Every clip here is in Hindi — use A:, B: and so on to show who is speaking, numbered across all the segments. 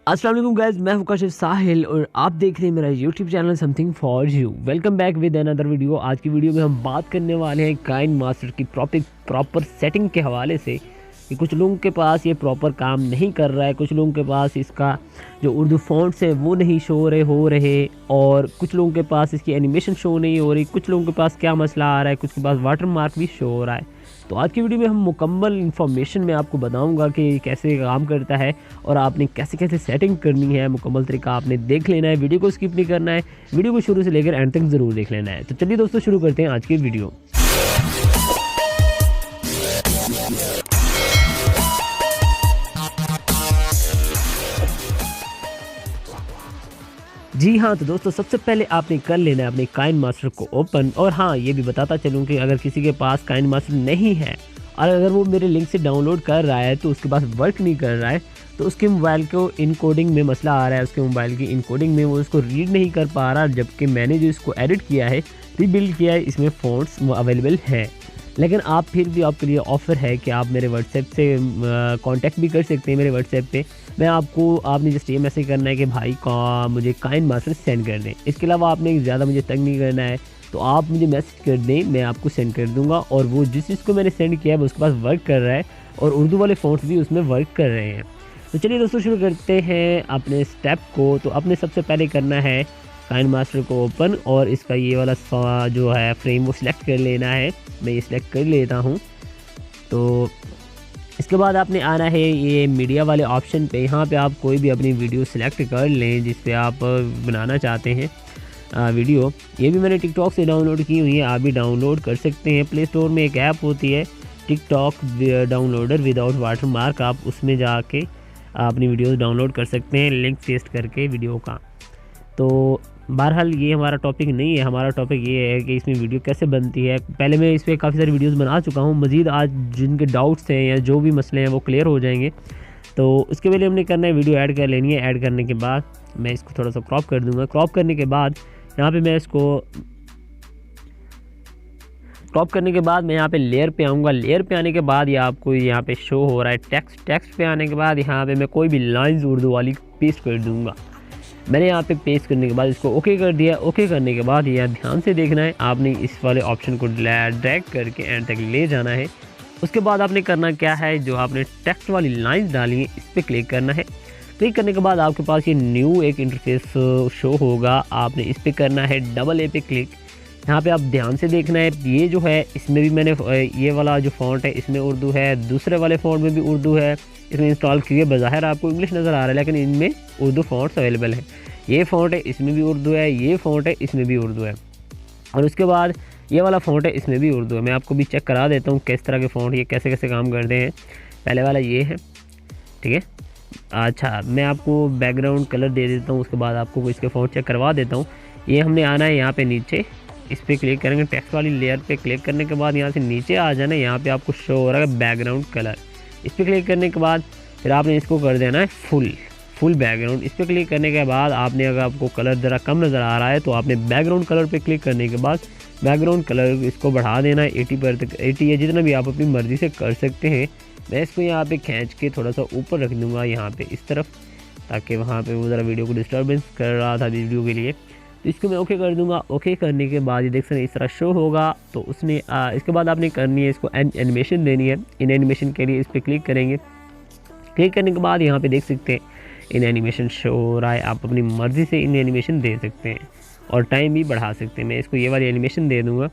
A: अस्सलाम वालेकुम गाइस, मैं हूं काशिफ साहिल और आप देख रहे हैं मेरा YouTube channel something for you. Welcome back with another video. आज की वीडियो में हम बात करने वाले हैं काइनमास्टर की प्रॉपर सेटिंग के हवाले से कि कुछ लोगों के पास ये प्रॉपर काम नहीं कर रहा है, कुछ लोगों के पास इसका जो उर्दू फ़ॉन्ट्स हैं वो नहीं शो हो रहे और कुछ लोगों के पास इसकी एनिमेशन शो नहीं हो रही, कुछ लोगों के पास क्या मसला आ रहा है, कुछ के पास वाटर मार्क भी शो हो रहा है। तो आज की वीडियो में हम मुकम्मल इन्फॉर्मेशन में आपको बताऊंगा कि कैसे काम करता है और आपने कैसे कैसे सेटिंग करनी है। मुकम्मल तरीका आपने देख लेना है, वीडियो को स्किप नहीं करना है, वीडियो को शुरू से लेकर एंड तक ज़रूर देख लेना है। तो चलिए दोस्तों शुरू करते हैं आज की वीडियो। जी हाँ, तो दोस्तों सबसे पहले आपने कर लेना है अपने काइनमास्टर को ओपन। और हाँ, ये भी बताता चलूँ कि अगर किसी के पास काइनमास्टर नहीं है और अगर वो मेरे लिंक से डाउनलोड कर रहा है तो उसके पास वर्क नहीं कर रहा है, तो उसके मोबाइल को इनकोडिंग में मसला आ रहा है, उसके मोबाइल की इनकोडिंग में वो इसको रीड नहीं कर पा रहा, जबकि मैंने जो इसको एडिट किया है, रीबिल्ड किया है, इसमें फ़ॉन्ट्स अवेलेबल हैं। लेकिन आप फिर भी आपके लिए ऑफ़र है कि आप मेरे व्हाट्सएप से कांटेक्ट भी कर सकते हैं। मेरे व्हाट्सएप पे आपने जस्ट ये मैसेज करना है कि भाई का मुझे काइनमास्टर सेंड कर दें। इसके अलावा आपने ज़्यादा मुझे तंग नहीं करना है, तो आप मुझे मैसेज कर दें, मैं आपको सेंड कर दूंगा। और वो जिस चीज़ को मैंने सेंड किया है वो उसके पास वर्क कर रहा है और उर्दू वाले फ़ॉन्ट्स भी उसमें वर्क कर रहे हैं। तो चलिए दोस्तों शुरू करते हैं अपने स्टेप को। तो आपने सबसे पहले करना है काइनमास्टर को ओपन और इसका ये वाला जो है फ्रेम वो सिलेक्ट कर लेना है। मैं ये सिलेक्ट कर लेता हूँ। तो इसके बाद आपने आना है ये मीडिया वाले ऑप्शन पे। यहाँ पे आप कोई भी अपनी वीडियो सिलेक्ट कर लें जिस पे आप बनाना चाहते हैं वीडियो। ये भी मैंने टिकटॉक से डाउनलोड की हुई है, आप भी डाउनलोड कर सकते हैं। प्ले स्टोर में एक ऐप होती है TikTok downloader without water mark, आप उसमें जाके अपनी वीडियोस डाउनलोड कर सकते हैं लिंक पेस्ट करके वीडियो का। तो बहरहाल ये हमारा टॉपिक नहीं है, हमारा टॉपिक ये है कि इसमें वीडियो कैसे बनती है। पहले मैं इस पर काफ़ी सारी वीडियोस बना चुका हूँ, मज़ीद आज जिनके डाउट्स हैं या जो भी मसले हैं वो क्लियर हो जाएंगे। तो उसके पहले हमने करना है वीडियो ऐड कर लेनी है। ऐड करने के बाद मैं इसको थोड़ा सा क्रॉप कर दूँगा। क्रॉप करने के बाद यहाँ पर मैं इसको क्रॉप करने के बाद मैं यहाँ पे लेयर पे आऊँगा। लेयर पे आने के बाद ये आपको यहाँ पे शो हो रहा है टेक्स्ट पे आने के बाद यहाँ पे मैं कोई भी लाइंस उर्दू वाली पेस्ट कर दूँगा। मैंने यहाँ पे पेस्ट करने के बाद इसको ओके कर दिया। ओके करने के बाद यह ध्यान से देखना है, आपने इस वाले ऑप्शन को ड्रैग करके एंड तक ले जाना है। उसके बाद आपने करना क्या है, जो आपने टेक्स्ट वाली लाइंस डाली है इस पर क्लिक करना है। क्लिक करने के बाद आपके पास ये न्यू एक इंटरफेस शो होगा, आपने इस पर करना है डबल ए पे क्लिक। यहाँ पे आप ध्यान से देखना है, ये जो है इसमें भी मैंने ये वाला जो फ़ॉन्ट है इसमें उर्दू है, दूसरे वाले फ़ॉन्ट में भी उर्दू है। इसमें इंस्टॉल किए बज़ाहिर आपको इंग्लिश नज़र आ रहा है लेकिन इनमें उर्दू फ़ॉन्ट्स अवेलेबल है। ये फ़ॉन्ट है इसमें भी उर्दू है, ये फ़ॉन्ट है इसमें भी उर्दू है और उसके बाद ये वाला फ़ॉन्ट है इसमें भी उर्दू है। मैं आपको भी चेक करा देता हूँ किस तरह के फ़ॉन्ट ये कैसे कैसे काम करते हैं। पहले वाला ये है, ठीक है। अच्छा, मैं आपको बैकग्राउंड कलर दे देता हूँ, उसके बाद आपको इसके फ़ॉन्ट चेक करवा देता हूँ। ये हमने आना है यहाँ पे नीचे, इस पर क्लिक करेंगे, टेक्स्ट वाली लेयर पे क्लिक करने के बाद यहाँ से नीचे आ जाना। यहाँ पे आपको शो हो रहा है बैकग्राउंड कलर, इस पर क्लिक करने के बाद फिर आपने इसको कर देना है फुल बैकग्राउंड। इस पर क्लिक करने के बाद आपने अगर आपको कलर ज़रा कम नज़र आ रहा है तो आपने बैकग्राउंड कलर पे क्लिक करने के बाद बैकग्राउंड कलर इसको बढ़ा देना है 80 पर तक, 80 या जितना भी आप अपनी मर्ज़ी से कर सकते हैं। मैं इसको यहाँ पे खींच के थोड़ा सा ऊपर रख दूँगा यहाँ पे इस तरफ, ताकि वहाँ पे वो ज़रा वीडियो को डिस्टर्बेंस कर रहा था वीडियो के लिए। तो इसको मैं ओके कर दूंगा। ओके करने के बाद ये देख सकते हैं इस तरह शो होगा। तो उसने इसके बाद आपने करनी है इसको एनिमेशन देनी है। इन एनिमेशन के लिए इस पर क्लिक करेंगे। क्लिक करने के बाद यहाँ पे देख सकते हैं इन एनिमेशन शो हो रहा है, आप अपनी मर्ज़ी से इन एनिमेशन दे सकते हैं और टाइम भी बढ़ा सकते हैं। मैं इसको ये वाली एनिमेशन दे दूँगा।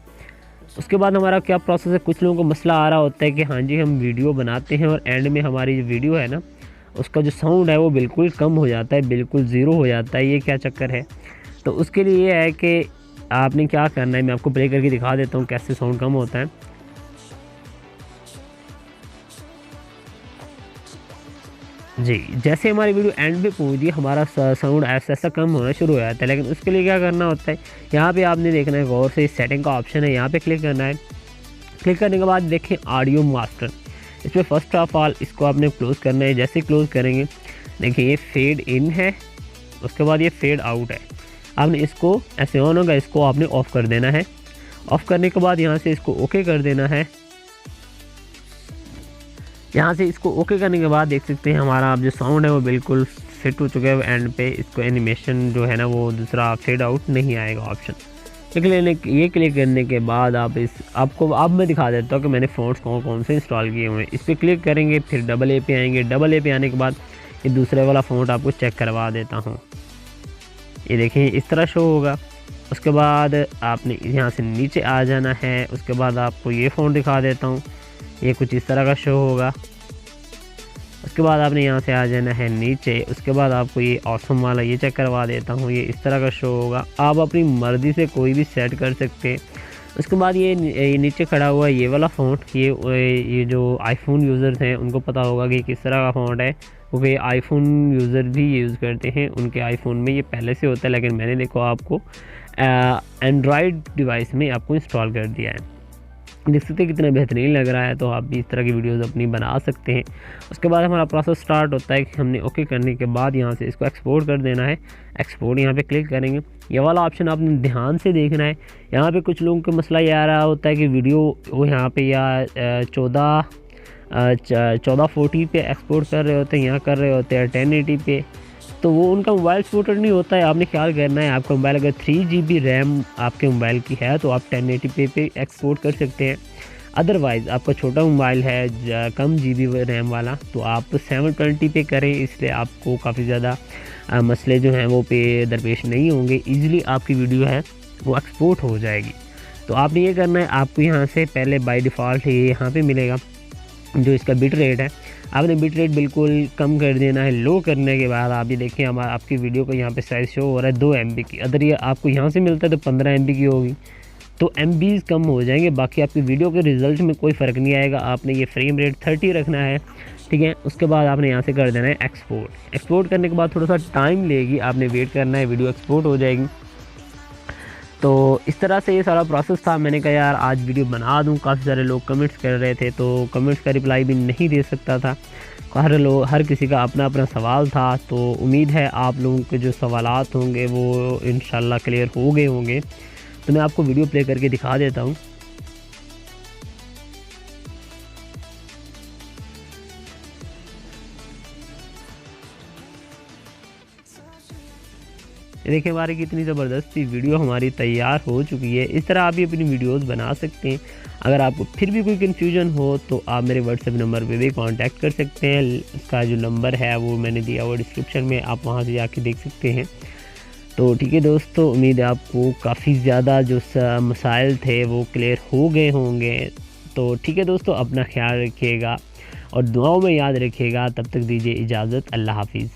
A: उसके बाद हमारा क्या प्रोसेस है, कुछ लोगों को मसला आ रहा होता है कि हाँ जी हम वीडियो बनाते हैं और एंड में हमारी जो वीडियो है ना उसका जो साउंड है वो बिल्कुल कम हो जाता है, बिल्कुल ज़ीरो हो जाता है, ये क्या चक्कर है। तो उसके लिए ये है कि आपने क्या करना है, मैं आपको प्ले करके दिखा देता हूँ कैसे साउंड कम होता है। जी, जैसे हमारी वीडियो एंड पे पहुँची हमारा साउंड ऐसा कम होना शुरू हो जाता है। लेकिन उसके लिए क्या करना होता है, यहाँ पे आपने देखना है गौर से, सेटिंग का ऑप्शन है, यहाँ पे क्लिक करना है। क्लिक करने के बाद देखें ऑडियो मास्टर, इस पर फर्स्ट ऑफ ऑल इसको आपने क्लोज़ करना है। जैसे क्लोज़ करेंगे देखिए ये फेड इन है, उसके बाद ये फेड आउट है। आपने इसको ऐसे ऑन होगा, इसको आपने ऑफ़ कर देना है। ऑफ़ करने के बाद यहाँ से इसको ओके कर देना है। यहाँ से इसको ओके करने के बाद देख सकते हैं हमारा अब जो साउंड है वो बिल्कुल फिट हो चुका है एंड पे, इसको एनिमेशन जो है ना वो दूसरा फेड आउट नहीं आएगा ऑप्शन। ये क्लिक करने के बाद आप आपको अब मैं दिखा देता हूँ कि मैंने फ़ॉन्ट्स कौन कौन से इंस्टॉल किए हुए हैं। इस पर क्लिक करेंगे, फिर डबल ए पे आएंगे। डबल ए पे आने के बाद ये दूसरे वाला फ़ॉन्ट आपको चेक करवा देता हूँ। ये देखें इस तरह शो होगा। उसके बाद आपने यहाँ से नीचे आ जाना है। उसके बाद आपको ये फ़ॉन्ट दिखा देता हूँ, ये कुछ इस तरह का शो होगा। उसके बाद आपने यहाँ से आ जाना है नीचे। उसके बाद आपको ये ऑसम वाला ये चेक करवा देता हूँ, ये इस तरह का शो होगा। आप अपनी मर्ज़ी से कोई भी सेट कर सकते हैं। उसके बाद ये नीचे खड़ा हुआ ये वाला फ़ॉन्ट, ये जो आईफोन यूज़र्स हैं उनको पता होगा कि किस तरह का फ़ॉन्ट है, क्योंकि आईफोन यूज़र भी यूज़ करते हैं। उनके आईफोन में ये पहले से होता है, लेकिन मैंने देखो आपको एंड्रॉयड डिवाइस में आपको इंस्टॉल कर दिया है। देख सकते हैं कितना बेहतरीन लग रहा है। तो आप भी इस तरह की वीडियोस अपनी बना सकते हैं। उसके बाद हमारा प्रोसेस स्टार्ट होता है कि हमने ओके करने के बाद यहाँ से इसको एक्सपोर्ट कर देना है। एक्सपोर्ट यहाँ पे क्लिक करेंगे। ये वाला ऑप्शन आपने ध्यान से देखना है। यहाँ पे कुछ लोगों का मसला ये आ रहा होता है कि वीडियो वो यहाँ पे या 1440 पे एक्सपोर्ट कर रहे होते हैं, यहाँ कर रहे होते हैं 1080 पे, तो वो उनका मोबाइल सपोर्टेड नहीं होता है। आपने ख्याल करना है, आपका मोबाइल अगर 3 GB रैम आपके मोबाइल की है तो आप 1080p पे एक्सपोर्ट कर सकते हैं। अदरवाइज़ आपका छोटा मोबाइल है कम GB रैम वाला, तो आप 720 पे करें, इसलिए आपको काफ़ी ज़्यादा मसले जो हैं वो पे दरपेश नहीं होंगे। ईज़िली आपकी वीडियो है वो एक्सपोर्ट हो जाएगी। तो आपने ये करना है, आपको यहाँ से पहले बाय डिफ़ॉल्ट ये यहाँ पर मिलेगा जो इसका बिट रेट है। आपने बिट रेट बिल्कुल कम कर देना है। लो करने के बाद आप ये देखें आपकी वीडियो को यहाँ पे साइज़ शो हो रहा है 2 MB की। अगर ये आपको यहाँ से मिलता है तो 15 MB की होगी, तो MBs कम हो जाएंगे। बाकी आपकी वीडियो के रिज़ल्ट में कोई फ़र्क नहीं आएगा। आपने ये फ्रेम रेट 30 रखना है, ठीक है। उसके बाद आपने यहाँ से कर देना है एक्सपोर्ट। एक्सपोर्ट करने के बाद थोड़ा सा टाइम लेगी, आपने वेट करना है, वीडियो एक्सपोर्ट हो जाएगी। तो इस तरह से ये सारा प्रोसेस था। मैंने कहा यार आज वीडियो बना दूं। काफ़ी सारे लोग कमेंट्स कर रहे थे, तो कमेंट्स का रिप्लाई भी नहीं दे सकता था। हर किसी का अपना अपना सवाल था। तो उम्मीद है आप लोगों के जो सवालात होंगे वो इंशाल्लाह क्लियर हो गए होंगे। तो मैं आपको वीडियो प्ले करके दिखा देता हूँ। देखिए हमारी कितनी ज़बरदस्त वीडियो हमारी तैयार हो चुकी है। इस तरह आप भी अपनी वीडियोस बना सकते हैं। अगर आपको फिर भी कोई कन्फ्यूजन हो तो आप मेरे व्हाट्सएप नंबर पे भी कांटेक्ट कर सकते हैं। इसका जो नंबर है वो मैंने दिया हुआ डिस्क्रिप्शन में, आप वहां से जाके देख सकते हैं। तो ठीक है दोस्तों, उम्मीद है आपको काफ़ी ज़्यादा जो मसाइल थे वो क्लियर हो गए होंगे। तो ठीक है दोस्तों, अपना ख्याल रखिएगा और दुआओं में याद रखिएगा। तब तक दीजिए इजाज़त। अल्लाह हाफिज़।